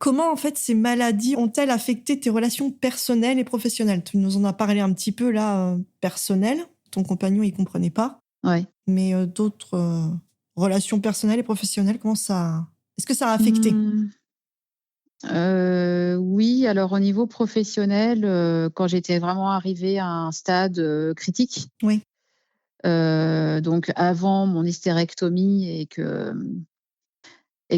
Comment, en fait, ces maladies ont-elles affecté tes relations personnelles et professionnelles? Tu nous en as parlé un petit peu là, personnelles. Ton compagnon, il comprenait pas. Ouais. Mais, d'autres, relations personnelles et professionnelles, comment ça est-ce que ça a affecté? Mmh, oui, alors au niveau professionnel, quand j'étais vraiment arrivée à un stade, critique, Oui. donc avant mon hystérectomie et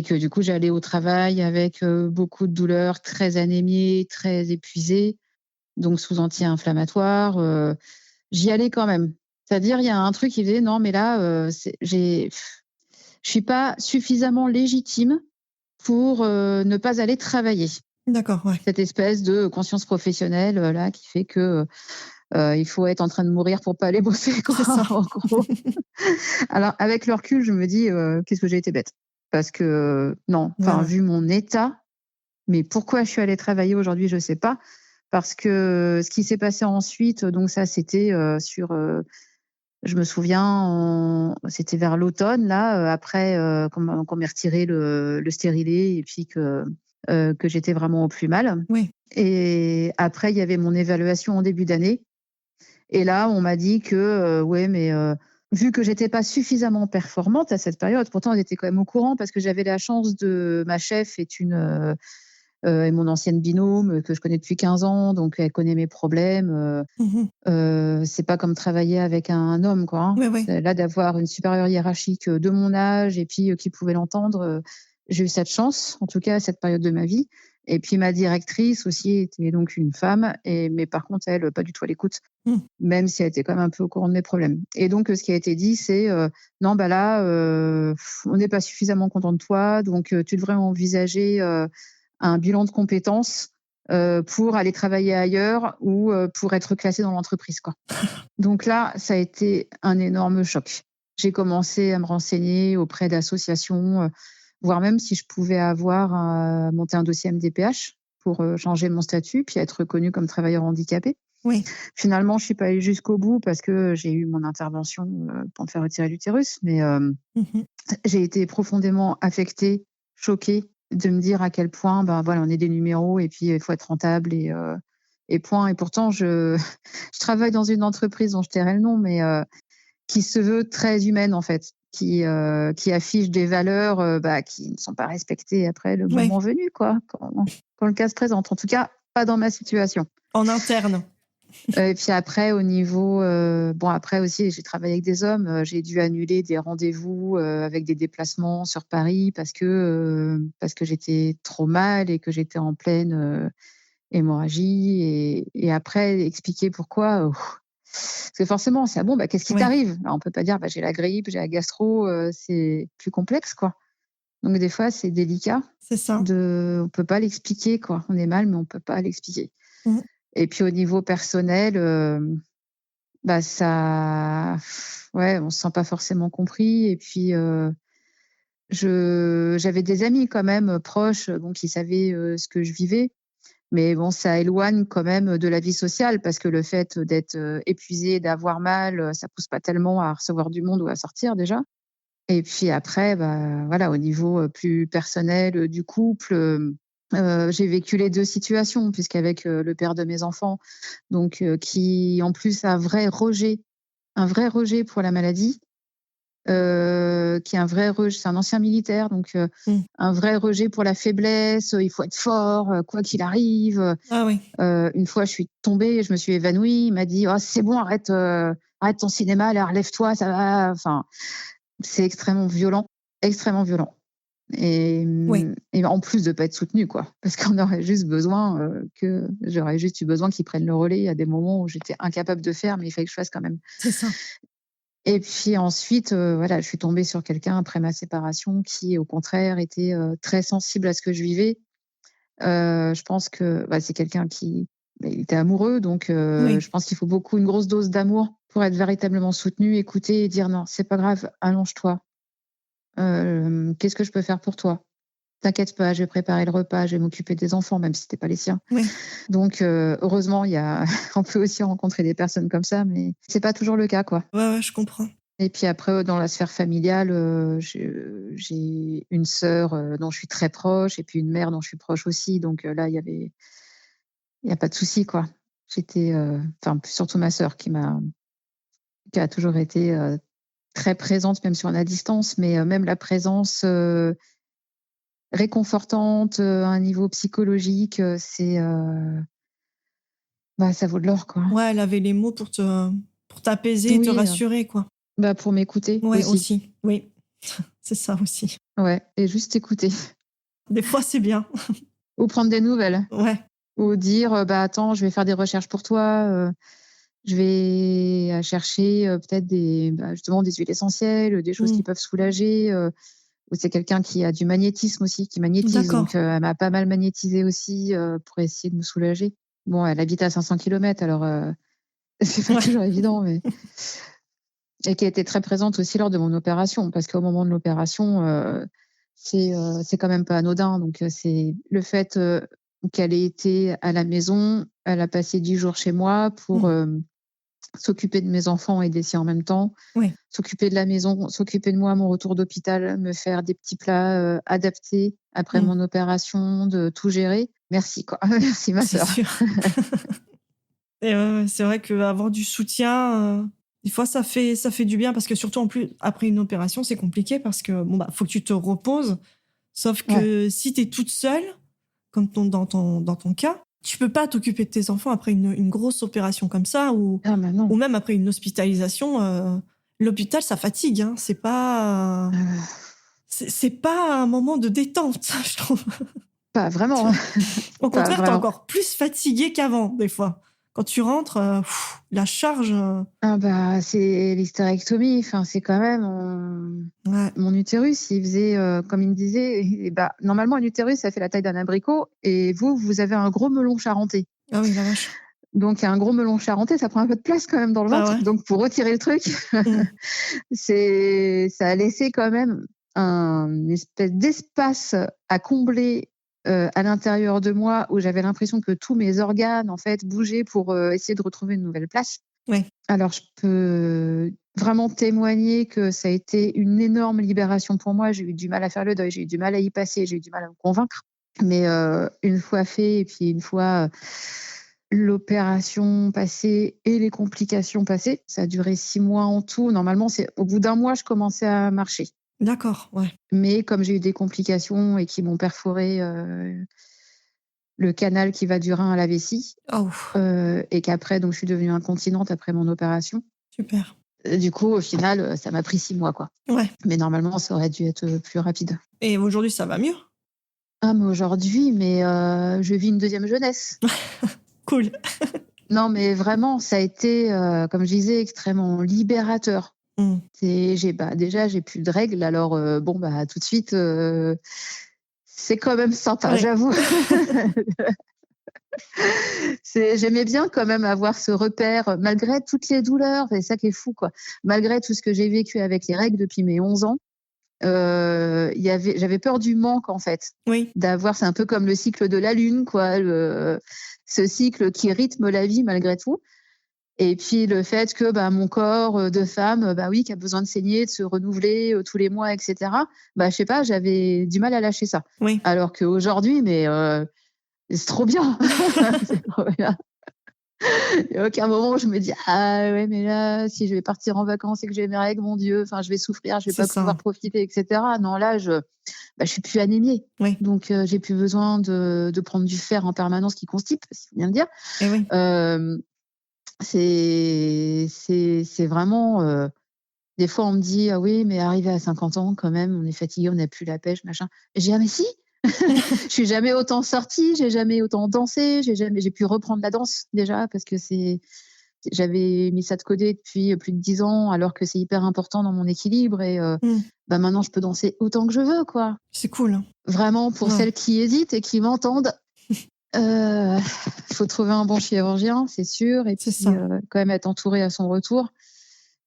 que du coup j'allais au travail avec, beaucoup de douleurs, très anémiée, très épuisée, donc sous anti-inflammatoire, j'y allais quand même. C'est-à-dire, il y a un truc qui faisait: «Non mais là, je suis pas suffisamment légitime pour, ne pas aller travailler». D'accord, ouais. Cette espèce de conscience professionnelle, là, qui fait que, il faut être en train de mourir pour pas aller bosser, quoi, C'est ça. en gros. Alors avec le recul, je me dis, «Qu'est-ce que j'ai été bête?» Parce que, non, Ouais, enfin, ouais. vu mon état, mais pourquoi je suis allée travailler aujourd'hui, je sais pas. Parce que ce qui s'est passé ensuite, donc ça, c'était, je me souviens, c'était vers l'automne là, après, qu'on m'ait retiré le stérilet et puis que j'étais vraiment au plus mal. Oui. Et après, il y avait mon évaluation en début d'année. Et là, on m'a dit que, ouais, mais, vu que j'étais pas suffisamment performante à cette période, pourtant on était quand même au courant parce que j'avais la chance de ma chef est mon ancienne binôme, que je connais depuis 15 ans, donc elle connaît mes problèmes, Mmh mh. c'est pas comme travailler avec un homme, quoi, hein. Ouais, ouais. Là, d'avoir une supérieure hiérarchique, de mon âge et puis, qui pouvait l'entendre, j'ai eu cette chance, en tout cas à cette période de ma vie. Et puis ma directrice aussi était donc une femme, mais par contre elle, pas du tout à l'écoute, Mmh. même si elle était quand même un peu au courant de mes problèmes. Et donc, ce qui a été dit, c'est, «Non, bah là, on n'est pas suffisamment content de toi, donc tu devrais envisager, un bilan de compétences, pour aller travailler ailleurs ou, pour être classé dans l'entreprise, quoi». Donc là, ça a été un énorme choc. J'ai commencé à me renseigner auprès d'associations, voir même si je pouvais monter un dossier MDPH pour, changer mon statut, puis être reconnue comme travailleur handicapé. Oui. Finalement, je suis pas allée jusqu'au bout parce que j'ai eu mon intervention, pour me faire retirer l'utérus, mais Mmh mh. j'ai été profondément affectée, choquée de me dire à quel point, ben, voilà, on est des numéros et puis il faut être rentable et point. Et pourtant je travaille dans une entreprise dont je tairai le nom, mais qui se veut très humaine, en fait, qui affiche des valeurs, bah, qui ne sont pas respectées après le Ouais. moment venu, quoi, quand le cas se présente. En tout cas, pas dans ma situation. En interne. Et puis après au niveau, bon, après aussi j'ai travaillé avec des hommes, j'ai dû annuler des rendez-vous, avec des déplacements sur Paris parce que j'étais trop mal et que j'étais en pleine, hémorragie et après expliquer pourquoi, parce que forcément c'est: «Ah bon, bah, qu'est-ce qui Oui. t'arrive?» Alors on peut pas dire: «Bah, j'ai la grippe, j'ai la gastro», c'est plus complexe, quoi. Donc des fois c'est délicat C'est ça. on peut pas l'expliquer, quoi. On est mal mais on peut pas l'expliquer. Mmh. Et puis au niveau personnel, bah, ça ouais, on se sent pas forcément compris et puis, j'avais des amis quand même, proches, bon, qui savaient, ce que je vivais. Mais bon, ça éloigne quand même de la vie sociale parce que le fait d'être, épuisé, d'avoir mal, ça pousse pas tellement à recevoir du monde ou à sortir déjà. Et puis après, bah, voilà, au niveau, plus personnel, du couple, j'ai vécu les 2 situations puisqu'avec, le père de mes enfants, donc qui en plus a un vrai rejet pour la maladie, qui est un vrai rejet, c'est un ancien militaire, donc Mmh. un vrai rejet pour la faiblesse, il faut être fort, quoi qu'il arrive. Ah oui. Une fois, je suis tombée, je me suis évanouie, il m'a dit: «Oh, c'est bon, arrête ton cinéma là, relève-toi, ça va». Enfin, c'est extrêmement violent Oui. et en plus de pas être soutenue, quoi. Parce qu'on aurait juste besoin, que j'aurais juste eu besoin qu'il prenne le relais à des moments où j'étais incapable de faire, mais il fallait que je fasse quand même. C'est ça. Et puis ensuite, voilà, je suis tombée sur quelqu'un après ma séparation qui, au contraire, était, très sensible à ce que je vivais. Je pense que, bah, c'est quelqu'un qui bah, il était amoureux, donc Oui. je pense qu'il faut une grosse dose d'amour pour être véritablement soutenu, écouter et dire: «Non, c'est pas grave, allonge-toi. Qu'est-ce que je peux faire pour toi? T'inquiète pas, je vais préparer le repas, je vais m'occuper des enfants», même si c'était pas les siens. Oui. Donc heureusement, il y a on peut aussi rencontrer des personnes comme ça, mais c'est pas toujours le cas, quoi. Ouais, ouais, je comprends. Et puis après, dans la sphère familiale, j'ai une sœur dont je suis très proche et puis une mère dont je suis proche aussi. Donc là, il y a pas de souci, quoi. J'étais, enfin, surtout ma sœur qui a toujours été très présente, même si on est à distance, mais même la présence réconfortante à un niveau psychologique, bah, ça vaut de l'or, quoi. Ouais, elle avait les mots pour t'apaiser et te Oui, rassurer, quoi. bah, pour m'écouter Ouais, aussi. aussi. Oui, c'est ça aussi. Ouais, et juste écouter. Des fois, c'est bien. Ou prendre des nouvelles. Ouais. Ou dire, bah, attends, je vais faire des recherches pour toi, je vais chercher peut-être justement des huiles essentielles, des choses qui Mmh. peuvent soulager. Ou c'est quelqu'un qui a du magnétisme aussi, qui magnétise. Donc, D'accord. elle m'a pas mal magnétisée aussi pour essayer de me soulager. Bon, elle habite à 500 kilomètres, alors c'est pas Ouais. toujours évident, mais et qui a été très présente aussi lors de mon opération, parce qu'au moment de l'opération, c'est quand même pas anodin. Donc, c'est le fait qu'elle ait été à la maison, elle a passé 10 jours chez moi pour Mmh. s'occuper de mes enfants et des siens en même temps, Ouais. s'occuper de la maison, s'occuper de moi à mon retour d'hôpital, me faire des petits plats adaptés après Mmh. mon opération, de tout gérer. Merci, quoi. Merci, ma C'est sœur. sûr. Et ouais, c'est vrai qu'avoir du soutien, des fois, ça fait du bien parce que surtout, en plus, après une opération, c'est compliqué parce que, bon, bah, faut que tu te reposes. Sauf Ouais. que si tu es toute seule, comme dans ton cas, tu peux pas t'occuper de tes enfants après une grosse opération comme ça Ah, bah non. ou même après une hospitalisation, l'hôpital, ça fatigue, hein. C'est pas un moment de détente, je trouve. Pas Tu vraiment, vois? Au pas contraire, tu es vraiment. encore plus fatigué qu'avant, des fois. Quand tu rentres, la charge, Ah bah, c'est l'hystérectomie, enfin, c'est quand même ouais. mon utérus, il faisait, comme il me disait, bah, normalement, un utérus, ça fait la taille d'un abricot et vous avez un gros melon charentais. Ah oui, la vache. Donc un gros melon charentais, ça prend un peu de place quand même dans le Bah ventre. ouais. Donc pour retirer le truc, Mmh. ça a laissé quand même un espèce d'espace à combler, à l'intérieur de moi où j'avais l'impression que tous mes organes, en fait, bougeaient pour, essayer de retrouver une nouvelle place. Ouais. Alors je peux vraiment témoigner que ça a été une énorme libération pour moi. J'ai eu du mal à faire le deuil, j'ai eu du mal à y passer, j'ai eu du mal à me convaincre. Mais une fois fait et puis une fois, l'opération passée et les complications passées, ça a duré 6 mois en tout. Normalement, c'est au bout d'1 mois, je commençais à marcher. D'accord, ouais. Mais comme j'ai eu des complications et qui m'ont perforé, le canal qui va du rein à la vessie, Oh, et qu'après donc je suis devenue incontinente après mon opération. super. Du coup, au final, ça m'a pris 6 mois, quoi. Ouais. Mais normalement, ça aurait dû être, plus rapide. Et aujourd'hui, ça va mieux? Ah mais aujourd'hui, je vis une deuxième jeunesse. Cool. Non, mais vraiment, ça a été, comme je disais, extrêmement libérateur. Mmh. Déjà, j'ai plus de règles, alors, bon, bah, tout de suite, c'est quand même sympa, Ouais. j'avoue. J'aimais bien quand même avoir ce repère, malgré toutes les douleurs, c'est ça qui est fou, quoi. Malgré tout ce que j'ai vécu avec les règles depuis mes 11 ans, j'avais peur du manque, en fait. Oui. C'est un peu comme le cycle de la lune, quoi, ce cycle qui rythme la vie malgré tout. Et puis le fait que, bah, mon corps, de femme, bah, oui, qui a besoin de saigner, de se renouveler, tous les mois et cetera, bah, je sais pas, j'avais du mal à lâcher ça. Oui. Alors qu'aujourd'hui, c'est trop bien! C'est trop bien. Il y a aucun moment où je me dis: «Ah ouais, mais là, si je vais partir en vacances et que j'ai mes règles, mon Dieu, enfin, je vais souffrir, je vais C'est pas pouvoir ça. profiter» et cetera. Non, là, je suis plus anémiée. Oui. Donc j'ai plus besoin de prendre du fer en permanence qui constipe, s'il faut bien le dire. Et oui. Hem, c'est vraiment, des fois, on me dit: «Ah oui, mais arrivé à 50 ans, quand même, on est fatigué, on n'a plus la pêche, machin». Et je dis: «Ah mais si! Je suis jamais autant sortie, j'ai jamais autant dansé, j'ai pu reprendre la danse déjà parce que j'avais mis ça de côté depuis plus de 10 ans alors que c'est hyper important dans mon équilibre et Mmh. bah, maintenant je peux danser autant que je veux, quoi». C'est cool, hein. Vraiment pour Ouais. celles qui hésitent et qui m'entendent, il faut trouver un bon chirurgien, c'est sûr et C'est puis, ça. quand même être entourée à son retour.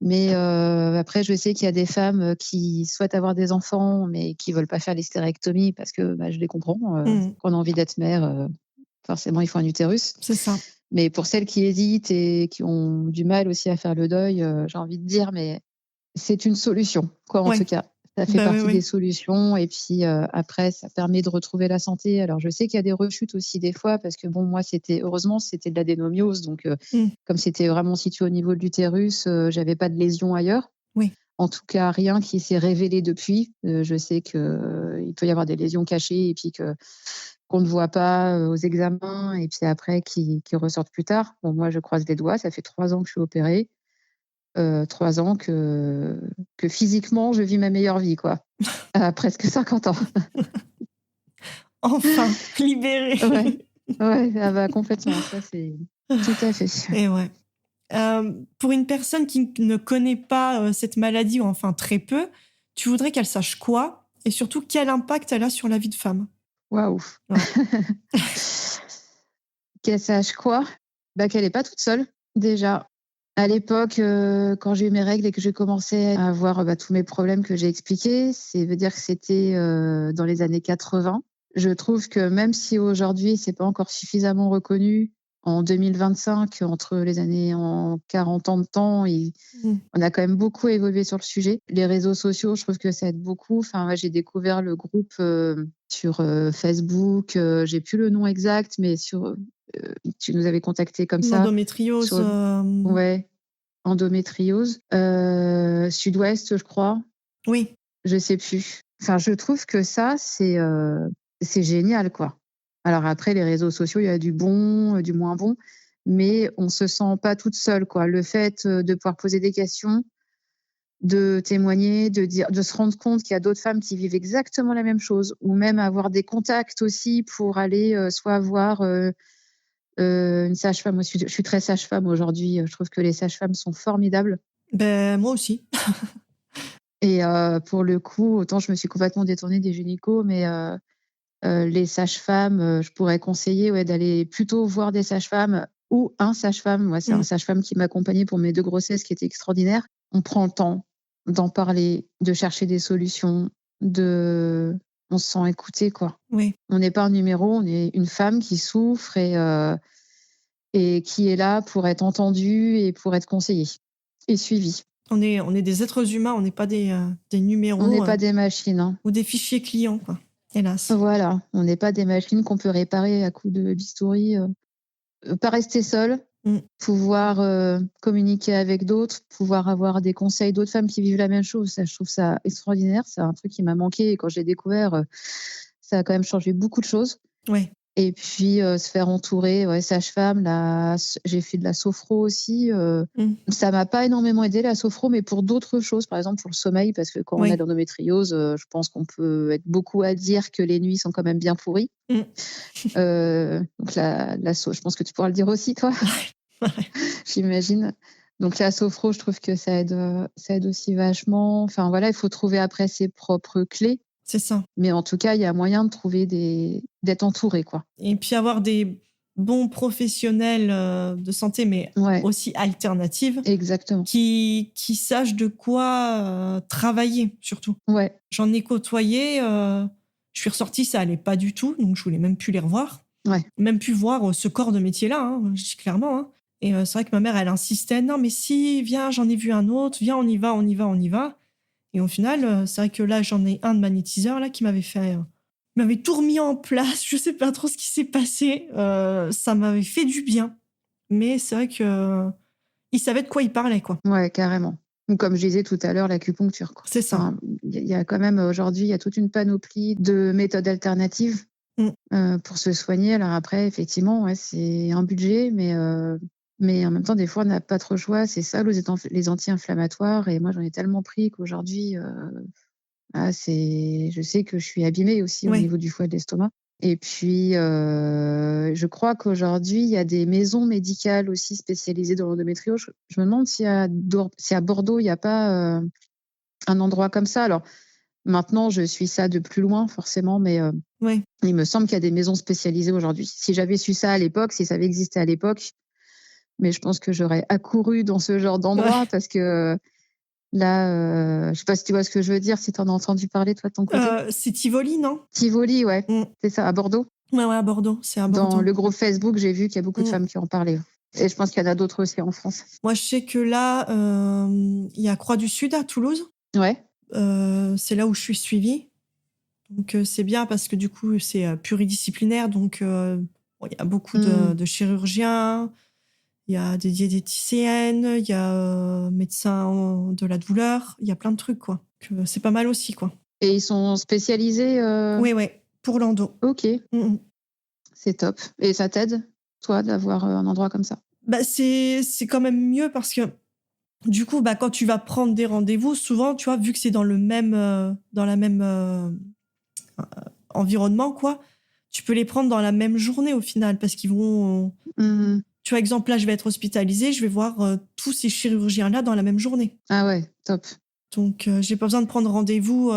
Mais après, je sais qu'il y a des femmes qui souhaitent avoir des enfants, mais qui veulent pas faire l'hystérectomie parce que, bah, je les comprends, Mmh. qu'on a envie d'être mère, forcément, il faut un utérus. C'est ça. Mais pour celles qui hésitent et qui ont du mal aussi à faire le deuil, j'ai envie de dire: «Mais c'est une solution, quoi, en Ouais. tout cas. Ça fait Bah, ouais, partie des ouais. solutions et puis, après ça permet de retrouver la santé. Alors je sais qu'il y a des rechutes aussi des fois parce que bon, moi heureusement c'était de l'adénomiose donc Mmh. comme c'était vraiment situé au niveau de l'utérus, j'avais pas de lésions ailleurs. Oui. En tout cas, rien qui s'est révélé depuis. Je sais que, il peut y avoir des lésions cachées et puis qu'on ne voit pas, aux examens et puis après qui ressortent plus tard. Bon moi je croise les doigts, ça fait 3 ans que je suis opérée. 3 ans que physiquement, je vis ma meilleure vie, quoi, à presque 50 ans. Enfin, libérée. Ouais, ouais, ah bah, complètement, ça c'est tout à fait. Et ouais. Pour une personne qui ne connaît pas, cette maladie ou enfin très peu, tu voudrais qu'elle sache quoi? Et surtout quel impact elle a sur la vie de femme? Waouh! Ouais. Qu'elle sache quoi? Bah, qu'elle est pas toute seule, déjà. À l'époque, quand j'ai eu mes règles et que j'ai commencé à avoir, bah, tous mes problèmes que j'ai expliqués, c'est veut dire que c'était, dans les années 80. Je trouve que même si aujourd'hui c'est pas encore suffisamment reconnu, en 2025, entre les années en 40 ans de temps, Mmh. on a quand même beaucoup évolué sur le sujet. Les réseaux sociaux, je trouve que ça aide beaucoup. Enfin, ouais, j'ai découvert le groupe, sur, Facebook, j'ai plus le nom exact, mais tu nous avais contactés comme ça L'endométriose, sur ouais, endométriose, Sud-Ouest, je crois, oui, je sais plus. Enfin, je trouve que ça, c'est génial, quoi. Alors après, les réseaux sociaux, il y a du bon, du moins bon, mais on se sent pas toute seule, quoi. Le fait, de pouvoir poser des questions, de témoigner, de se rendre compte qu'il y a d'autres femmes qui vivent exactement la même chose ou même avoir des contacts aussi pour aller, soit voir, une sage-femme. Moi, je suis très sage-femme aujourd'hui, je trouve que les sages-femmes sont formidables ben moi aussi. et pour le coup, autant je me suis complètement détournée des gynécos, mais les sages-femmes, je pourrais conseiller, ouais, d'aller plutôt voir des sages-femmes ou un sage-femme. Moi, c'est un Mmh. sage-femme qui m'a accompagnée pour mes 2 grossesses qui étaient extraordinaires. On prend le temps d'en parler, de chercher des solutions, on se sent écouté, quoi. Oui, On n'est pas un numéro, on est une femme qui souffre et qui est là pour être entendue et pour être conseillée et suivie. on est des êtres humains, on n'est pas des On n'est numéros, pas des machines, hein. ou des fichiers clients, quoi, hélas. Voilà, on n'est pas des machines qu'on peut réparer à coups de bistouri, pas rester seule, Mmh. pouvoir, communiquer avec d'autres, pouvoir avoir des conseils d'autres femmes qui vivent la même chose. Ça, je trouve ça extraordinaire. C'est un truc qui m'a manqué et quand je l'ai découvert, ça a quand même changé beaucoup de choses. Ouais. Et puis, se faire entourer, ouais, sage-femme, j'ai fait de la sophro aussi, Mmh. ça m'a pas énormément aidée la sophro, mais pour d'autres choses, par exemple pour le sommeil, parce que quand on a de Oui. l'endométriose, je pense qu'on peut être beaucoup à dire que les nuits sont quand même bien pourries. Mmh. Donc je pense que tu pourras le dire aussi toi, Ouais. j'imagine. Donc la sophro, je trouve que ça aide aussi vachement. Enfin voilà, il faut trouver après ses propres clés, C'est ça. mais en tout cas, il y a moyen de trouver d'être entouré, quoi. Et puis avoir des bons professionnels, de santé, mais Ouais, aussi alternatives, exactement. qui sachent de quoi, travailler, surtout. Ouais, J'en ai côtoyé, je suis ressortie, ça allait pas du tout, donc je voulais même plus les revoir. ouais, Même plus voir, ce corps de métier-là, hein, je dis clairement, hein. Et c'est vrai que ma mère, elle insistait: «Non mais si, viens, j'en ai vu un autre, viens, on y va, on y va, on y va». Et au final, c'est vrai que là, j'en ai un de magnétiseur là qui m'avait tout remis en place. Je sais pas trop ce qui s'est passé, ça m'avait fait du bien. Mais c'est vrai que il savait de quoi il parlait, quoi. ouais, carrément. Ou comme je disais tout à l'heure, l'acupuncture, quoi. C'est ça. Enfin, il y a quand même aujourd'hui, il y a toute une panoplie de méthodes alternatives, Mmh. pour se soigner. Alors après, effectivement, ouais, c'est un budget, mais en même temps, des fois, on n'a pas trop le choix. C'est ça, les anti-inflammatoires et moi, j'en ai tellement pris qu'aujourd'hui, je sais que je suis abîmée aussi au Ouais. niveau du foie et de l'estomac. Et puis, je crois qu'aujourd'hui, il y a des maisons médicales aussi spécialisées dans l'endométriose. Je me demande si à Bordeaux, il n'y a pas, un endroit comme ça. Alors maintenant, je suis ça de plus loin forcément, mais Ouais. il me semble qu'il y a des maisons spécialisées aujourd'hui. Si j'avais su ça à l'époque, si ça avait existé à l'époque, mais je pense que j'aurais accouru dans ce genre d'endroit Ouais. parce que là, je sais pas si tu vois ce que je veux dire, si tu en as entendu parler toi de ton côté? C'est Tivoli, non? Tivoli, ouais, Mmh. c'est ça, à Bordeaux? Ouais, ouais, à Bordeaux, c'est à Dans Bordeaux. le groupe Facebook, j'ai vu qu'il y a beaucoup de Mmh. femmes qui en parlaient. Et je pense qu'il y en a d'autres aussi en France. Moi, je sais que là, il y a Croix-du-Sud à Toulouse. Ouais. C'est là où je suis suivie. Donc, c'est bien parce que du coup, c'est pluridisciplinaire. Donc, bon, il y a beaucoup de chirurgiens, il y a des diététiciennes, il y a médecins de la douleur, il y a plein de trucs, quoi. Donc, c'est pas mal aussi, quoi. Et ils sont spécialisés Oui, pour l'endo. Ok, Mm. c'est top. Et ça t'aide, toi, d'avoir un endroit comme ça? Bah, c'est quand même mieux parce que du coup, bah, quand tu vas prendre des rendez-vous, souvent, tu vois, vu que c'est dans la même environnement, quoi, tu peux les prendre dans la même journée au final parce qu'ils vont. Mhm. Tu vois, exemple, là, je vais être hospitalisée, je vais voir tous ces chirurgiens-là dans la même journée. Ah ouais, top. Donc, j'ai pas besoin de prendre rendez-vous,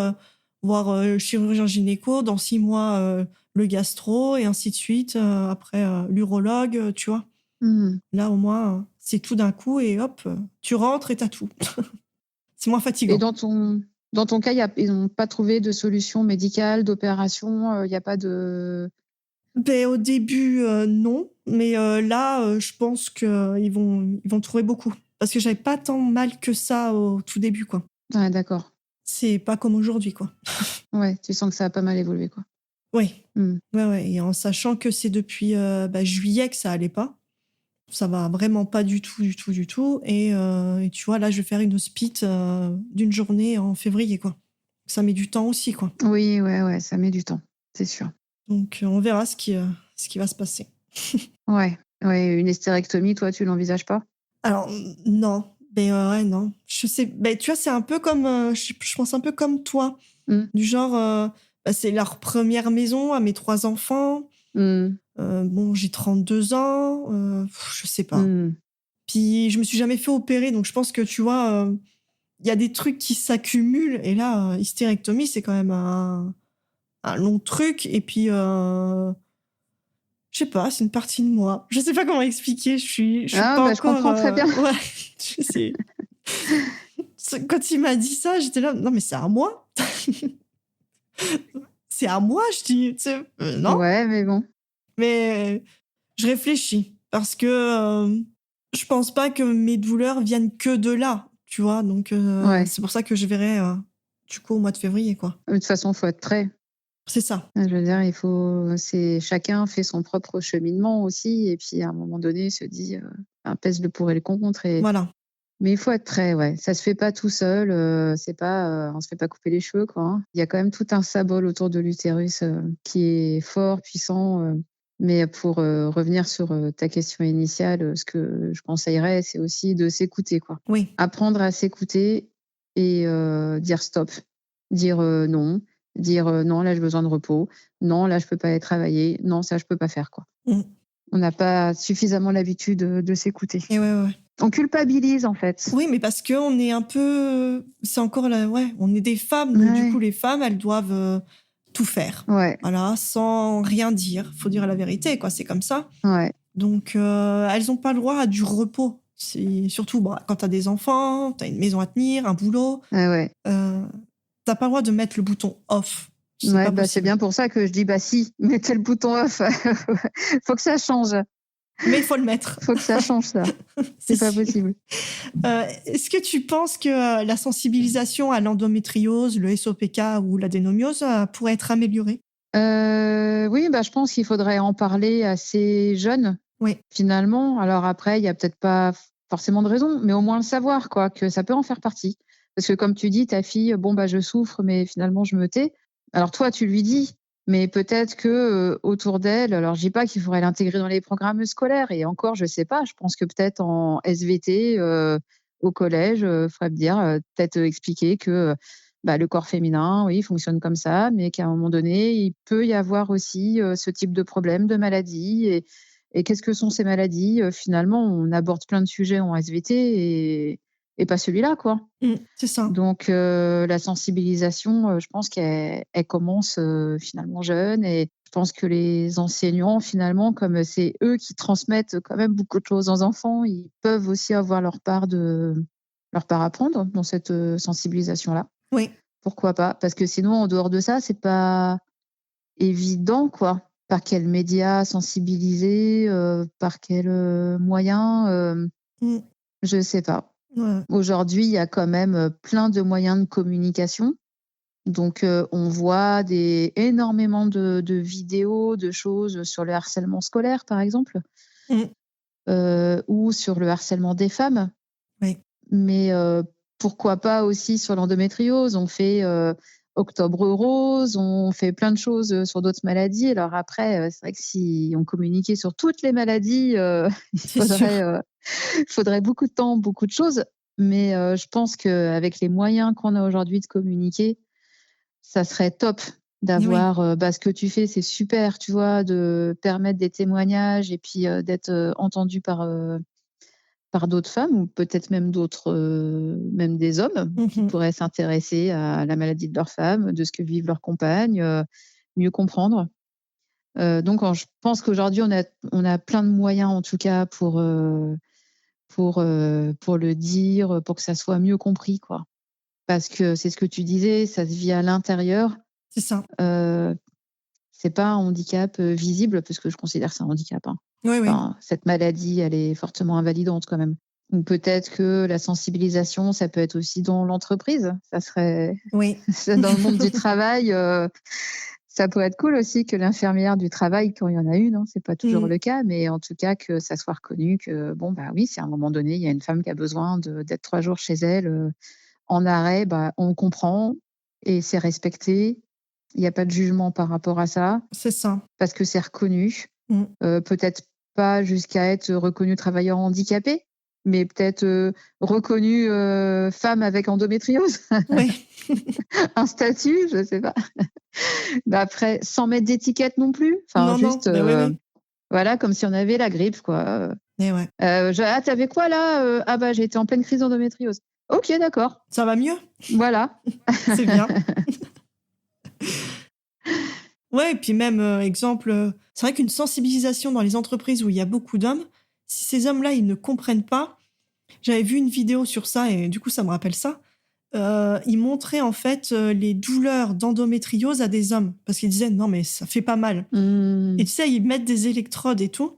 voir le chirurgien gynéco, dans 6 mois, le gastro, et ainsi de suite. Après, l'urologue, tu vois. Mhm. Là, au moins, c'est tout d'un coup et hop, tu rentres et t'as tout. C'est moins Et fatigant. dans ton cas, ils n'ont pas trouvé de solution médicale, d'opération, il n'y a pas de... Ben, au début, non. Mais là, je pense qu'ils vont trouver beaucoup. Parce que j'avais pas tant mal que ça au tout début, quoi. Ouais, d'accord. C'est pas comme aujourd'hui, quoi. Ouais, tu sens que ça a pas mal évolué, quoi. Oui. Mhm. Ouais. Et en sachant que c'est depuis juillet que ça allait pas. Ça va vraiment pas du tout, du tout, du tout. Et tu vois, là, je vais faire une hospite d'une journée en février, quoi. Ça met du temps aussi, quoi. Oui, ouais, ça met du temps, c'est sûr. Donc, on verra ce qui va se passer. Ouais, une hystérectomie, toi, tu l'envisages pas? Alors, non. Mais ouais, non. Je sais. Ben, tu vois, c'est un peu comme. Je pense un peu comme toi. Mhm. Du genre, c'est leur première maison à mes 3 enfants. Mhm. Bon, j'ai 32 ans. Je sais pas. Mhm. Puis, je me suis jamais fait opérer. Donc, je pense que, tu vois, il y a des trucs qui s'accumulent. Et là, hystérectomie, c'est quand même un long truc. Et puis, je sais pas, c'est une partie de moi. Je sais pas comment expliquer. Je suis Ah, pas bah, je encore. comprends très bien. Ouais, je sais. Quand il m'a dit ça, j'étais là, non, mais c'est à moi. C'est à moi, je dis, tu sais, non. Ouais, mais bon. Mais je réfléchis parce que je pense pas que mes douleurs viennent que de là, tu vois. Donc, Ouais. c'est pour ça que je verrai du coup au mois de février, quoi. De toute façon, faut être prêt. C'est ça. Je veux dire, chacun fait son propre cheminement aussi, et puis à un moment donné, se dit, pèse le pour et le contre. Voilà. Mais il faut être prêt, ouais. Ça se fait pas tout seul. C'est pas, on se fait pas couper les cheveux, quoi. Hein. Il y a quand même tout un symbole autour de l'utérus qui est fort, puissant. Mais pour revenir sur ta question initiale, ce que je conseillerais, c'est aussi de s'écouter, quoi. Oui. Apprendre à s'écouter et dire stop, dire non, dire non, là j'ai besoin de repos, non, là je peux pas aller travailler, non, ça je peux pas faire, quoi. Mm. On n'a pas suffisamment l'habitude de s'écouter. Et ouais. On culpabilise en fait. Oui, mais parce qu'on est un peu. C'est encore là. Ouais, on est des femmes. Donc, du Ouais. coup, les femmes, elles doivent tout faire. Ouais, Voilà, sans rien dire. Faut dire la vérité, quoi. C'est comme ça. ouais, Donc, elles n'ont pas le droit à du repos. C'est surtout quand tu as des enfants, tu as une maison à tenir, un boulot. ouais. T'as pas le droit de mettre le bouton off. C'est Ouais, pas bah, c'est possible. bien pour ça que je dis, bah si, mettez le bouton off. Faut que ça change. Mais il faut le mettre. Faut que ça change, ça. C'est pas sûr. possible. Est-ce que tu penses que la sensibilisation à l'endométriose, le SOPK ou l'adénomiose pourrait être améliorée? Oui, bah, je pense qu'il faudrait en parler assez jeune, Oui. finalement. Alors après, il y a peut-être pas forcément de raison, mais au moins le savoir, quoi, que ça peut en faire partie. Parce que comme tu dis, ta fille, bon, bah, je souffre, mais finalement, je me tais. Alors toi, tu lui dis, mais peut-être que autour d'elle, alors je dis pas qu'il faudrait l'intégrer dans les programmes scolaires, et encore, je sais pas, je pense que peut-être en SVT, au collège, faudrait me dire, peut-être expliquer que bah, le corps féminin, oui, fonctionne comme ça, mais qu'à un moment donné, il peut y avoir aussi ce type de problème, de maladie. Et qu'est-ce que sont ces maladies? Finalement, on aborde plein de sujets en SVT et pas celui-là, quoi. C'est ça. Donc, la sensibilisation, je pense qu'elle commence finalement jeune, et je pense que les enseignants, finalement, comme c'est eux qui transmettent quand même beaucoup de choses aux enfants, ils peuvent aussi avoir leur part à prendre dans cette sensibilisation-là. Oui. Pourquoi pas? Parce que sinon, en dehors de ça, c'est pas évident, quoi. Par quels médias sensibiliser, par quels moyens, Mmh. je sais pas. Ouais. Aujourd'hui, il y a quand même plein de moyens de communication. Donc, on voit énormément de vidéos, de choses sur le harcèlement scolaire, par exemple, Mmh. ou sur le harcèlement des femmes. Oui. Mais pourquoi pas aussi sur l'endométriose? On fait Octobre rose, on fait plein de choses sur d'autres maladies. Alors après, c'est vrai que si on communiquait sur toutes les maladies, il C'est sûr. faudrait beaucoup de temps, beaucoup de choses. Mais je pense qu'avec les moyens qu'on a aujourd'hui de communiquer, ça serait top Oui. d'avoir, ce que tu fais, c'est super, tu vois? De permettre des témoignages et puis, d'être, entendu par d'autres femmes ou peut-être même d'autres, même des hommes Mmh qui mh. pourraient s'intéresser à la maladie de leur femme, de ce que vivent leurs compagnes, mieux comprendre. Donc je pense qu'aujourd'hui on a plein de moyens en tout cas pour le dire, pour que ça soit mieux compris, quoi. Parce que c'est ce que tu disais, ça se vit à l'intérieur, C'est ça. heu, c'est pas un handicap, visible parce que je considère que c'est un handicap, hein. Oui, oui. Enfin, cette maladie, elle est fortement invalidante quand même. Ou peut-être que la sensibilisation, ça peut être aussi dans l'entreprise. Ça serait Oui. dans le monde du travail, ça pourrait être cool aussi que l'infirmière du travail, quand il y en a une, hein, c'est pas toujours Mmh. le cas, mais en tout cas que ça soit reconnu que bon, bah oui, si à un moment donné, il y a une femme qui a besoin d'être 3 jours chez elle, en arrêt, bah, on comprend et c'est respecté. Il y a pas de jugement par rapport à ça, C'est ça. parce que c'est reconnu. Mmh. Peut-être pas jusqu'à être reconnu travailleur handicapé, mais peut-être, reconnu, femme avec endométriose. Oui. Un statut, je sais pas. Bah, après, sans mettre d'étiquette non plus, enfin Non, non, juste, mais oui, oui. voilà, comme si on avait la grippe, quoi. Et ouais. Je «Ah, tu avais quoi là?» «Ah bah, j'ai été en pleine crise d'endométriose». «OK, d'accord». Ça va mieux? Voilà. C'est bien. Ouais et puis même, exemple, c'est vrai qu'une sensibilisation dans les entreprises où il y a beaucoup d'hommes, si ces hommes-là, ils ne comprennent pas, j'avais vu une vidéo sur ça et du coup, ça me rappelle ça. Ils montraient en fait, les douleurs d'endométriose à des hommes parce qu'ils disaient: «Non mais ça fait pas mal» et Mmh. tu sais, ils mettent des électrodes et tout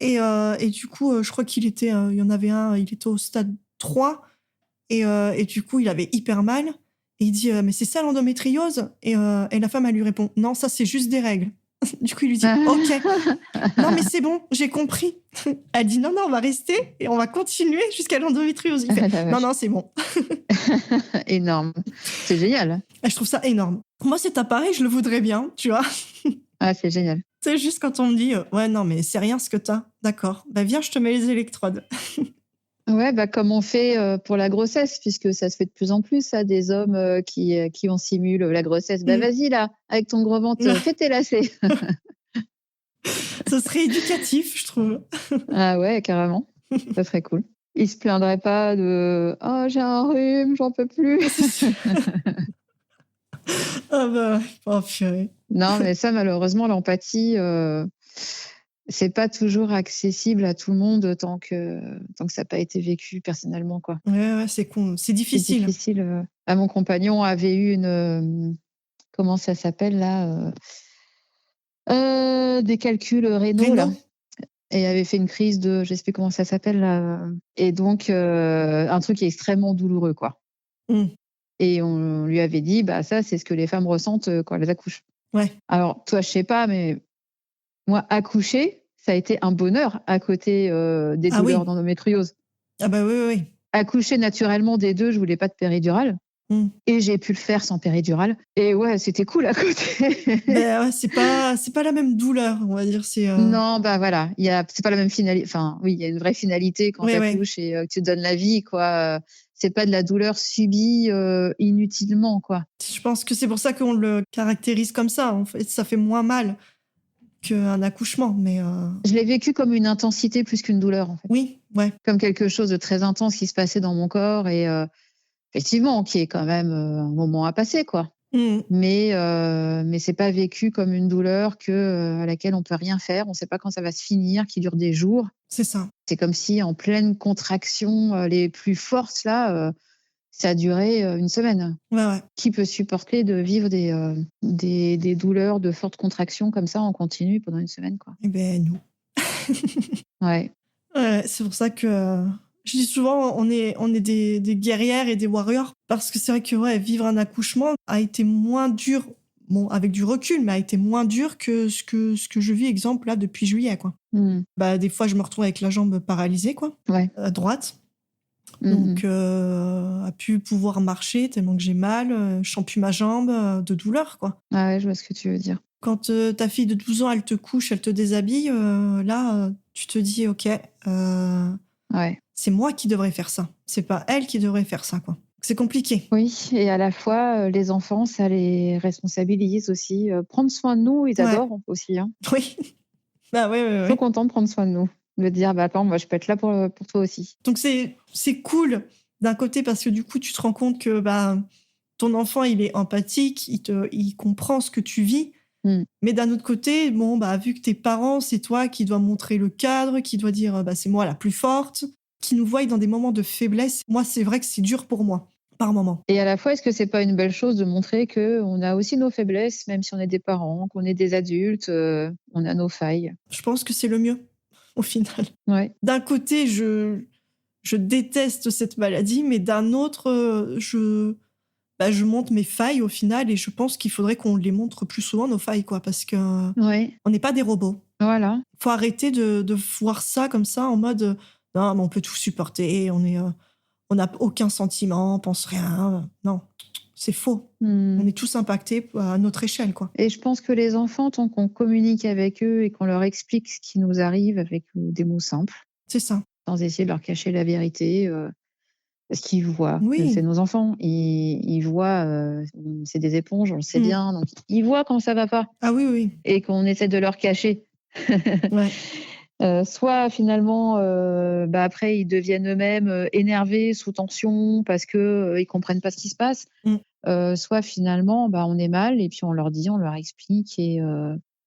et du coup, je crois il y en avait un, il était au stade 3 et du coup, il avait hyper mal et il dit: «Mais c'est ça l'endométriose?» et la femme, elle lui répond: «Non, ça, c'est juste des règles». Du coup, il lui dit: «OK, non, mais c'est bon, j'ai compris». Elle dit: «Non, non, on va rester et on va continuer jusqu'à l'endométriose». Il fait: Ah la «Non, vache. non, c'est bon». Énorme. C'est génial. Et je trouve ça énorme. Moi, cet appareil, je le voudrais bien, tu vois? Ah, c'est génial. C'est juste quand on me dit: «Ouais, non, mais c'est rien ce que tu as». D'accord, bah, viens, je te mets les électrodes. Ouais, bah, comme on fait, pour la grossesse, puisque ça se fait de plus en plus ça, des hommes, qui en simulent, la grossesse. Bah, Mmh. vas-y là, avec ton gros ventre, fais tes lacets. Ce serait éducatif, je trouve. Ah ouais, carrément, ça serait cool. Ils se plaindraient pas de: «Oh, j'ai un rhume, j'en peux plus». C'est sûr. Ah bah, ouais. Oh purée. Non, mais ça malheureusement l'empathie, c'est pas toujours accessible à tout le monde tant que ça a pas été vécu personnellement, quoi. Ouais, ouais, c'est con, c'est C'est difficile. difficile, mon compagnon avait eu comment ça s'appelle là? Des calculs, rénaux là Rénaux? et avait fait une crise de je sais plus comment ça s'appelle là, et donc un truc extrêmement douloureux, quoi, Mmh. et on lui avait dit: «Bah, ça, c'est ce que les femmes ressentent, quand elles accouchent». Ouais. Alors toi, je sais pas, mais moi, accoucher, ça a été un bonheur à côté, des Ah douleurs oui. d'endométriose. Ah bah, oui, oui, oui. Accoucher naturellement des 2, je voulais pas de péridurale Mmh. et j'ai pu le faire sans péridurale et ouais, c'était cool à côté. Beh, ouais, c'est pas la même douleur, on va dire, Non, bah, voilà, c'est pas la même enfin, oui, il y a une vraie finalité quand tu ouais, ouais. accouches et que tu donnes la vie, quoi, c'est pas de la douleur subie, inutilement, quoi. Je pense que c'est pour ça qu'on le caractérise comme ça, en fait, ça fait moins mal qu'un accouchement, mais Je l'ai vécu comme une intensité plus qu'une douleur, en fait. oui, ouais. Comme quelque chose de très intense qui se passait dans mon corps et effectivement, qui est quand même, un moment à passer, quoi. Mmh. Mais c'est pas vécu comme une douleur à laquelle on peut rien faire. On sait pas quand ça va se finir, qui dure des jours. C'est ça. C'est comme si en pleine contraction, les plus fortes là, Ça a duré 1 semaine. Ouais, ouais. Qui peut supporter de vivre des douleurs de fortes contractions comme ça en continu pendant 1 semaine, quoi? Eh ben, nous. Ouais. Ouais, c'est pour ça que je dis souvent, on est des guerrières et des warriors parce que c'est vrai que ouais, vivre un accouchement a été moins dur, bon, avec du recul, mais a été moins dur que ce que je vis, exemple, là, depuis juillet, quoi. Mmh. Bah, des fois, je me retrouve avec la jambe paralysée, quoi, Ouais. à droite. Mmh mh. Donc, à plus pouvoir marcher tellement que j'ai mal, je sens plus ma jambe, de douleur, quoi. Ah ouais, je vois ce que tu veux dire. Quand, ta fille de 12 ans, elle te couche, elle te déshabille, là, tu te dis: «OK, Ouais. c'est moi qui devrais faire ça. C'est pas elle qui devrait faire ça, quoi». C'est compliqué. Oui et à la fois, les enfants, ça les responsabilise aussi, prendre soin de nous, ils Ouais, adorent aussi, hein. oui. Bah, ouais, ouais, Trop ouais. contents de prendre soin de nous, de dire: «Bah, attends, moi, je peux être là pour toi aussi». Donc c'est cool d'un côté parce que du coup, tu te rends compte que, bah, ton enfant, il est empathique, il comprend ce que tu vis. Mmh. Mais d'un autre côté, bon, bah, vu que tes parents, c'est toi qui dois montrer le cadre, qui dois dire, bah, c'est moi la plus forte, qui nous voient dans des moments de faiblesse. Moi, c'est vrai que c'est dur pour moi, par moment. Et à la fois, est-ce que c'est pas une belle chose de montrer qu'on a aussi nos faiblesses, même si on est des parents, qu'on est des adultes, on a nos failles? Je pense que c'est le mieux, au final. Ouais. D'un côté, je déteste cette maladie, mais d'un autre, je montre mes failles au final et je pense qu'il faudrait qu'on les montre plus souvent, nos failles, quoi, parce qu'on Ouais, n'est pas des robots. voilà. Faut arrêter de voir ça comme ça en mode, non, mais on peut tout supporter, on n'a aucun sentiment, on pense rien. Non, c'est faux. On Mmh. est tous impactés à notre échelle, quoi. Et je pense que les enfants, tant qu'on communique avec eux et qu'on leur explique ce qui nous arrive avec, des mots simples, C'est ça. sans essayer de leur cacher la vérité, parce qu'ils voient, c'est Oui. nos enfants, ils voient, c'est des éponges, on le sait Mmh. bien, donc ils voient quand ça va pas Ah oui, oui. et qu'on essaie de leur cacher. Ouais. Soit finalement, bah, après ils deviennent eux-mêmes, énervés, sous tension parce que, ils comprennent pas ce qui se passe. Mmh. Soit finalement, bah, on est mal et puis on leur dit, on leur explique et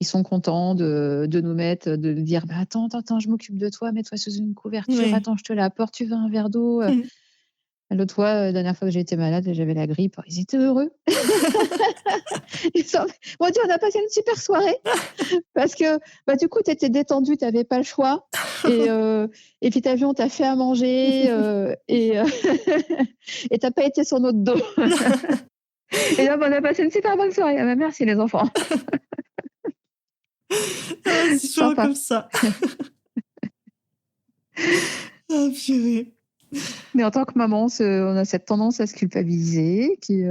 ils sont contents de nous mettre, de dire: «Bah, attends, attends, attends, je m'occupe de toi, mets-toi sous une couverture, Ouais. attends, je te l'apporte, tu veux un verre d'eau?» Mmh. L'autre fois, dernière fois que j'ai été malade, j'avais la grippe, ils étaient heureux. Ils sont m'ont dit: «On a passé une super soirée» parce que, bah, du coup, tu étais détendue, tu avais pas le choix et puis tu as vu, on t'a fait à manger, et et tu as pas été sur notre dos. Et là, bah, on a passé une super bonne soirée. Ah bah, merci les enfants. Ah, c'est souvent Sympa. comme ça. Ah purée. Mais en tant que maman, on a cette tendance à se culpabiliser qui,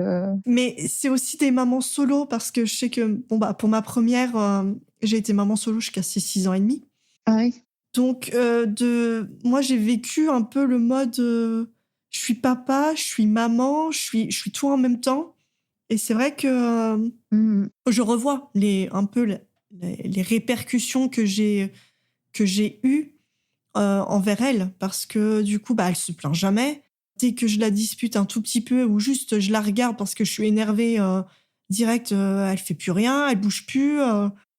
Mais c'est aussi des mamans solo parce que je sais que, bon, bah, pour ma première, j'ai été maman solo jusqu'à ses 6 ans et demi. ah oui? Donc, moi, j'ai vécu un peu le mode, je suis papa, je suis maman, je suis tout en même temps et c'est vrai que, Mmh mh. je revois un peu les répercussions que j'ai eues, envers elle parce que du coup, bah, elle se plaint jamais. Dès que je la dispute un tout petit peu ou juste je la regarde parce que je suis énervée, direct, elle fait plus rien, elle bouge plus,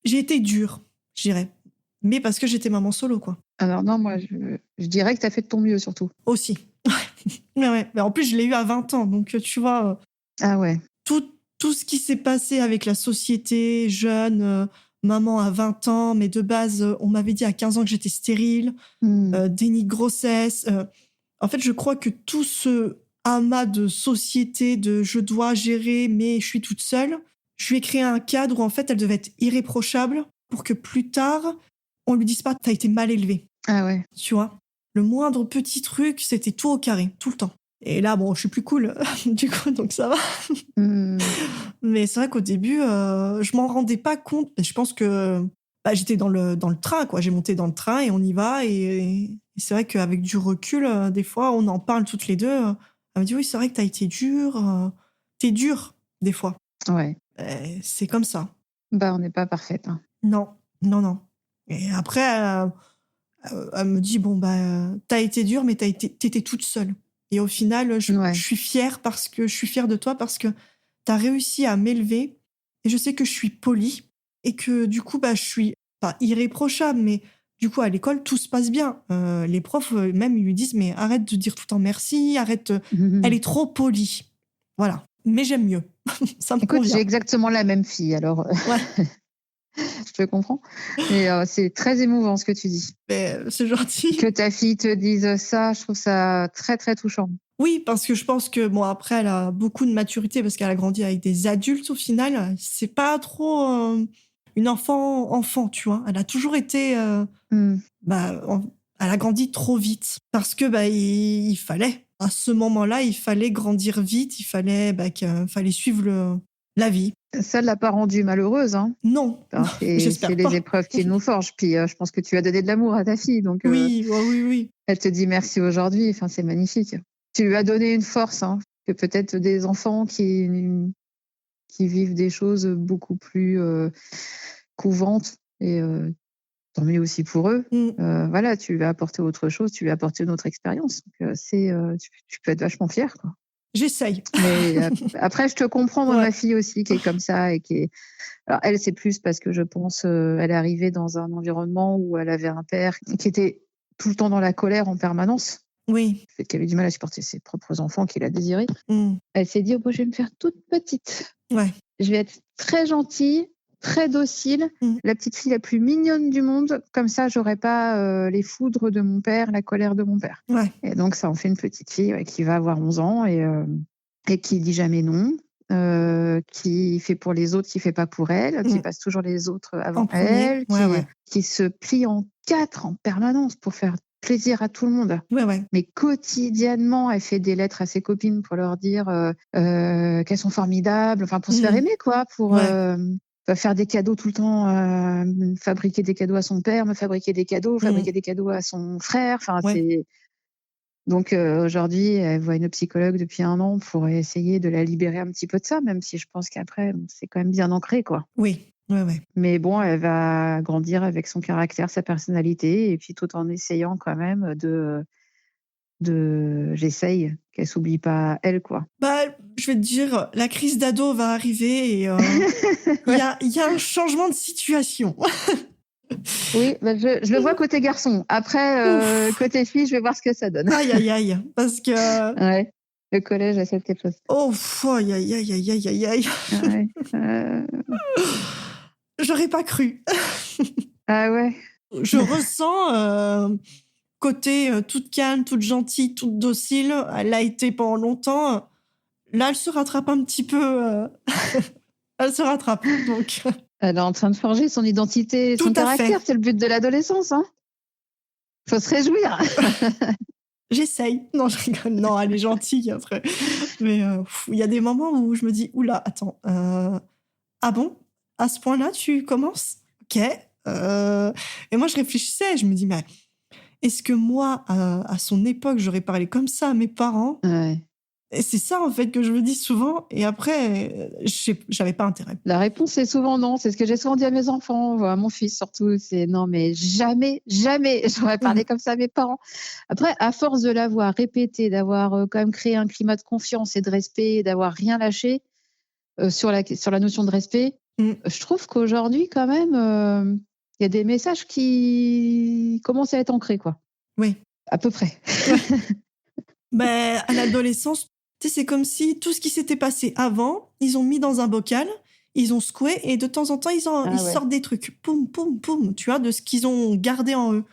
j'ai été dure, je dirais. Mais parce que j'étais maman solo, quoi. Alors non, moi, je dirais que tu as fait de ton mieux surtout. Aussi. Ouais, ouais. Mais en plus, je l'ai eu à 20 ans, donc tu vois, Ah ouais. tout tout ce qui s'est passé avec la société, jeune, maman à 20 ans, mais de base, on m'avait dit à 15 ans que j'étais stérile, Mmh. déni de grossesse, en fait, je crois que tout ce amas de société, de je dois gérer, mais je suis toute seule, je lui ai créé un cadre où en fait, elle devait être irréprochable pour que plus tard, on lui dise pas: «Tu as été mal élevée». Ah ouais. Tu vois? Le moindre petit truc, c'était tout au carré, tout le temps. Et là, bon, je suis plus cool, du coup, donc ça va. Mmh. Mais c'est vrai qu'au début, je m'en rendais pas compte. Mais je pense que, bah, j'étais dans le train, quoi. J'ai monté dans le train et on y va et c'est vrai qu'avec du recul, des fois, on en parle toutes les 2. Elle me dit: «Oui, c'est vrai que tu as été dure, tu es dure, des fois». Ouais. C'est comme ça. Bah, on n'est pas parfaite, hein. Non, non, non. Et après, elle me dit: «Bon, bah, tu été dure, mais tu étais toute seule et au final, je Ouais. suis fière parce que je suis fière de toi parce que tu as réussi à m'élever et je sais que je suis polie et que du coup, bah, je suis pas irréprochable, mais Du coup, à l'école, tout se passe bien. Les profs, même, ils lui disent, mais arrête de dire tout le temps merci, arrête. Elle est trop polie. Voilà. Mais j'aime mieux. Ça me Écoute, j'ai convient. exactement la même fille, alors Ouais, je te comprends. Mais c'est très émouvant ce que tu dis. mais c'est gentil. Que ta fille te dise ça, je trouve ça très, très touchant. Oui, parce que je pense que, bon, après, elle a beaucoup de maturité parce qu'elle a grandi avec des adultes au final. C'est pas trop une enfant, tu vois. Elle a toujours été. Hmm. Elle a grandi trop vite parce que il fallait. À ce moment-là, il fallait grandir vite, il fallait, fallait suivre la vie. Ça ne l'a pas rendue malheureuse, hein. Non, Enfin, c'est j'espère les pas. épreuves qui nous forgent. Puis je pense que tu as donné de l'amour à ta fille, donc Oui, oui. elle te dit merci aujourd'hui. Enfin, c'est magnifique. Tu lui as donné une force, hein, que peut-être des enfants qui vivent des choses beaucoup plus couvantes et tant mieux aussi pour eux. Voilà, tu lui as apporté autre chose, tu lui as apporté une autre expérience. Donc, tu peux être vachement fière, quoi. J'essaye. Mais après, je te comprends, moi, Ouais. ma fille aussi, qui est comme ça et qui est. Alors, elle, c'est plus parce que je pense, elle est arrivée dans un environnement où elle avait un père qui était tout le temps dans la colère en permanence. Oui. Le fait qu'elle avait du mal à supporter ses propres enfants qu'il a désirés. Mm. Elle s'est dit, oh, je vais me faire toute petite. Ouais. Je vais être très gentille, très docile, la petite fille la plus mignonne du monde. Comme ça, j'aurai pas les foudres de mon père, la colère de mon père. Ouais. Et donc, ça en fait une petite fille qui va avoir 11 ans et qui dit jamais non, qui fait pour les autres, qui fait pas pour elle, qui passe toujours les autres avant En premier. elle, qui se plie en 4 en permanence pour faire plaisir à tout le monde. Ouais. Mais quotidiennement, elle fait des lettres à ses copines pour leur dire qu'elles sont formidables, enfin pour se faire aimer, quoi, pour faire des cadeaux tout le temps, fabriquer des cadeaux à son père, me fabriquer des cadeaux, fabriquer des cadeaux à son frère. Enfin, c'est. Donc aujourd'hui, elle voit une psychologue depuis 1 an pour essayer de la libérer un petit peu de ça, même si je pense qu'après, c'est quand même bien ancré, quoi. Oui. Ouais. Mais bon, elle va grandir avec son caractère, sa personnalité, et puis tout en essayant quand même j'essaye qu'elle s'oublie pas elle, quoi. Je vais te dire, la crise d'ado va arriver et il y a un changement de situation. Oui, je le vois côté garçon. Après, côté fille, je vais voir ce que ça donne. Aïe, parce que... Ouais, le collège, elle sait quelque chose. Oh, aïe. Ouais. J'aurais pas cru. Ah ouais. Je ressens côté toute calme, toute gentille, toute docile. Elle a été pendant longtemps. Là, elle se rattrape un petit peu. Elle se rattrape, donc... Elle est en train de forger son identité et son caractère. C'est le but de l'adolescence, hein. Faut se réjouir. J'essaye. Non, je rigole. Non, elle est gentille après. Mais il y a des moments où je me dis, oula, attends. Ah bon? À ce point-là, tu commences? Ok. Et moi, je réfléchissais. Je me dis, mais est-ce que moi, à son époque, j'aurais parlé comme ça à mes parents? Ouais. Et c'est ça, en fait, que je me dis souvent. Et après, j'avais pas intérêt. La réponse est souvent non. C'est ce que j'ai souvent dit à mes enfants, à mon fils surtout. C'est non, mais jamais j'aurais parlé comme ça à mes parents. Après, à force de l'avoir répété, d'avoir quand même créé un climat de confiance et de respect, d'avoir rien lâché sur la notion de respect, je trouve qu'aujourd'hui, quand même, il y a des messages qui commencent à être ancrés, quoi. Oui. À peu près. À l'adolescence, c'est comme si tout ce qui s'était passé avant, ils ont mis dans un bocal, ils ont secoué et de temps en temps, ils sortent des trucs. Poum, poum, poum, tu vois, de ce qu'ils ont gardé en eux.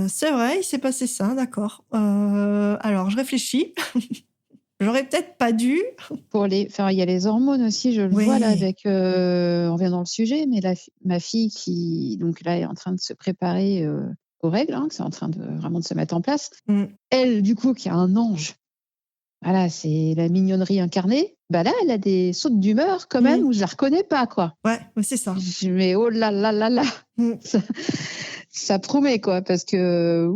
C'est vrai, il s'est passé ça, d'accord. Alors, je réfléchis. J'aurais peut-être pas dû. Il y a les hormones aussi, je le vois là avec. On revient dans le sujet, mais ma fille qui donc là est en train de se préparer aux règles, hein, c'est en train de vraiment de se mettre en place. Elle, du coup, qui a un ange. Voilà, c'est la mignonnerie incarnée. Là, elle a des sautes d'humeur quand même où je la reconnais pas, quoi. Ouais, c'est ça. Mais oh là là là là, ça promet, quoi, parce que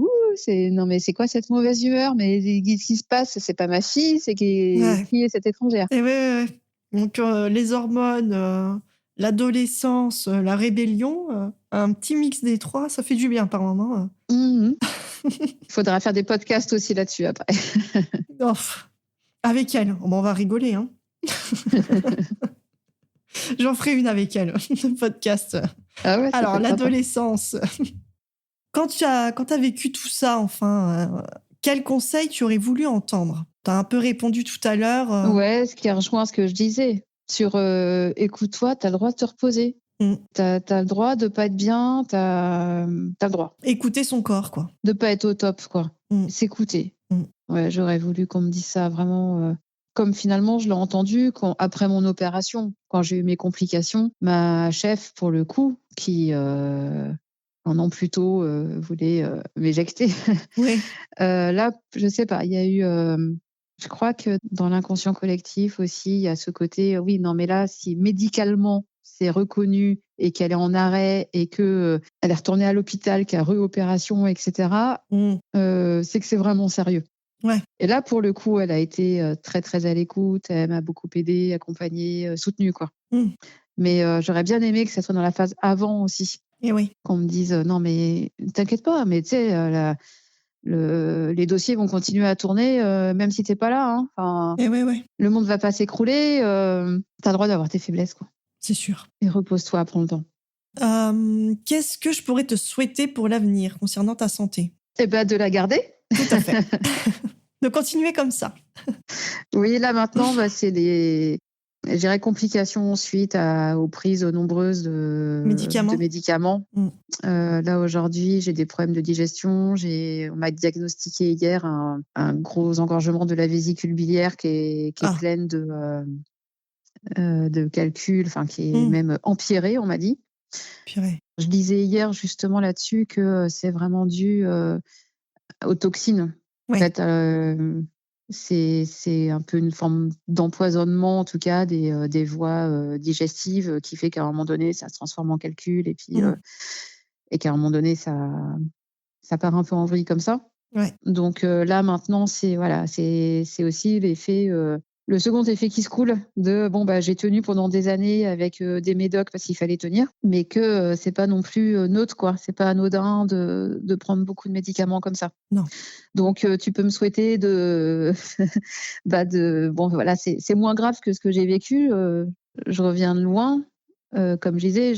non mais c'est quoi cette mauvaise humeur? Mais qu'est-ce qui se passe? C'est pas ma fille, c'est qui est cette étrangère? Et ouais. Donc les hormones, l'adolescence, la rébellion, un petit mix des trois, ça fait du bien par moment. Il faudra faire des podcasts aussi là-dessus après. Avec elle, on va rigoler, hein. J'en ferai une avec elle, un podcast. Ah ouais, alors, l'adolescence. Quand tu as vécu tout ça, enfin, quel conseil tu aurais voulu entendre? Tu as un peu répondu tout à l'heure. Ouais, ce qui rejoint ce que je disais sur, écoute-toi, tu as le droit de te reposer. Mmh. Tu as le droit de pas être bien, tu as le droit Écouter son corps, quoi. de pas être au top, quoi. Mmh. S'écouter. Mmh. Ouais, j'aurais voulu qu'on me dise ça vraiment, comme finalement je l'ai entendu après mon opération, quand j'ai eu mes complications, ma chef pour le coup qui, 1 an plus tôt, voulait, m'éjecter. Oui. Là, je sais pas, il y a eu, je crois que dans l'inconscient collectif aussi, il y a ce côté, oui, non mais là, si médicalement c'est reconnu et qu'elle est en arrêt et que, elle est retournée à l'hôpital, qu'il y a réopération et cetera, Mmh. c'est que c'est vraiment sérieux. Ouais. Et là, pour le coup, elle a été, très, très à l'écoute. Elle m'a beaucoup aidée, accompagnée, soutenue, quoi. Mmh. Mais, j'aurais bien aimé que ça soit dans la phase avant aussi, Et oui. qu'on me dise: «Non mais t'inquiète pas, mais tu sais, les dossiers vont continuer à tourner, même si tu es pas là, hein. Enfin, Et oui. le monde va pas s'écrouler, tu as le droit d'avoir tes faiblesses, quoi. C'est sûr. Et repose-toi, prends le temps». Qu'est-ce que je pourrais te souhaiter pour l'avenir concernant ta santé? Et bah, de la garder. Tout à fait. De continuer comme ça. Oui, là maintenant, bah, c'est les je dirais complications suite aux prises nombreuses de Médicaments? médicaments. Mmh. Là aujourd'hui, j'ai des problèmes de digestion. On m'a diagnostiqué hier un gros engorgement de la vésicule biliaire qui est Ah. pleine de calculs, enfin qui est Mmh. même empirée, on m'a dit. Purée. Je lisais hier justement là-dessus que, c'est vraiment dû, aux toxines. En Ouais. fait, c'est un peu une forme d'empoisonnement, en tout cas, des voies, digestives, qui fait qu'à un moment donné, ça se transforme en calcul et puis, Mmh. et qu'à un moment donné, ça part un peu en vrille comme ça. Ouais. Donc, là, maintenant, c'est voilà, c'est aussi l'effet, le second effet qui se coule de bon, bah, j'ai tenu pendant des années avec, des médocs parce qu'il fallait tenir, mais que, c'est pas non plus, neutre, quoi. C'est pas anodin de prendre beaucoup de médicaments comme ça. Non. Donc, tu peux me souhaiter de bah, bon, voilà, c'est moins grave que ce que j'ai vécu, je reviens de loin. Comme je disais,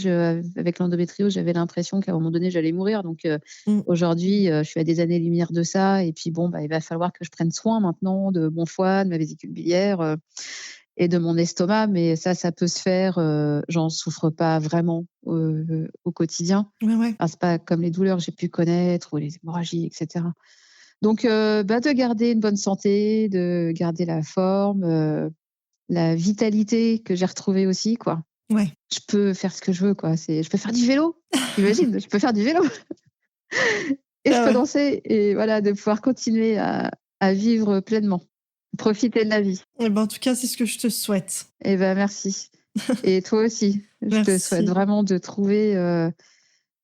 avec l'endométriose, j'avais l'impression qu'à un moment donné, j'allais mourir. Donc, Mmh. aujourd'hui, je suis à des années-lumière de ça et puis bon, bah, il va falloir que je prenne soin maintenant de mon foie, de ma vésicule biliaire, et de mon estomac. Mais ça peut se faire, j'en souffre pas vraiment, au quotidien. Ouais, ouais. Enfin, c'est pas comme les douleurs que j'ai pu connaître ou les hémorragies et cetera. Donc, bah, de garder une bonne santé, de garder la forme, la vitalité que j'ai retrouvée aussi, quoi. Ouais. Je peux faire ce que je veux, quoi. Je peux faire du vélo. Imagine, je peux faire du vélo et je Ah peux ouais. danser et voilà, de pouvoir continuer à vivre pleinement, profiter de la vie. Et ben, en tout cas, c'est ce que je te souhaite. Et ben, merci et toi aussi. Je te souhaite Merci. vraiment de trouver,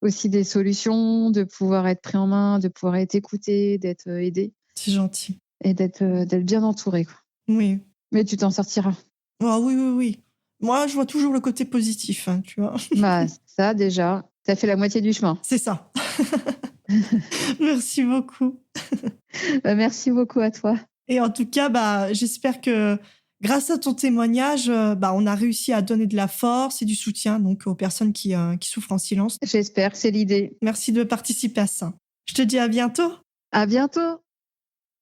aussi des solutions, de pouvoir être pris en main, de pouvoir être écouté, d'être, aidé C'est gentil. et d'être bien entouré, quoi. Oui. Mais tu t'en sortiras. Ah oui, oui, oui. Moi, je vois toujours le côté positif, hein, tu vois? Bah, ça déjà, tu as fait la moitié du chemin. C'est ça. Merci beaucoup. Bah, merci beaucoup à toi. Et en tout cas, bah, j'espère que grâce à ton témoignage, bah, on a réussi à donner de la force et du soutien donc aux personnes qui souffrent en silence. J'espère, c'est l'idée. Merci de participer à ça. Je te dis à bientôt. À bientôt.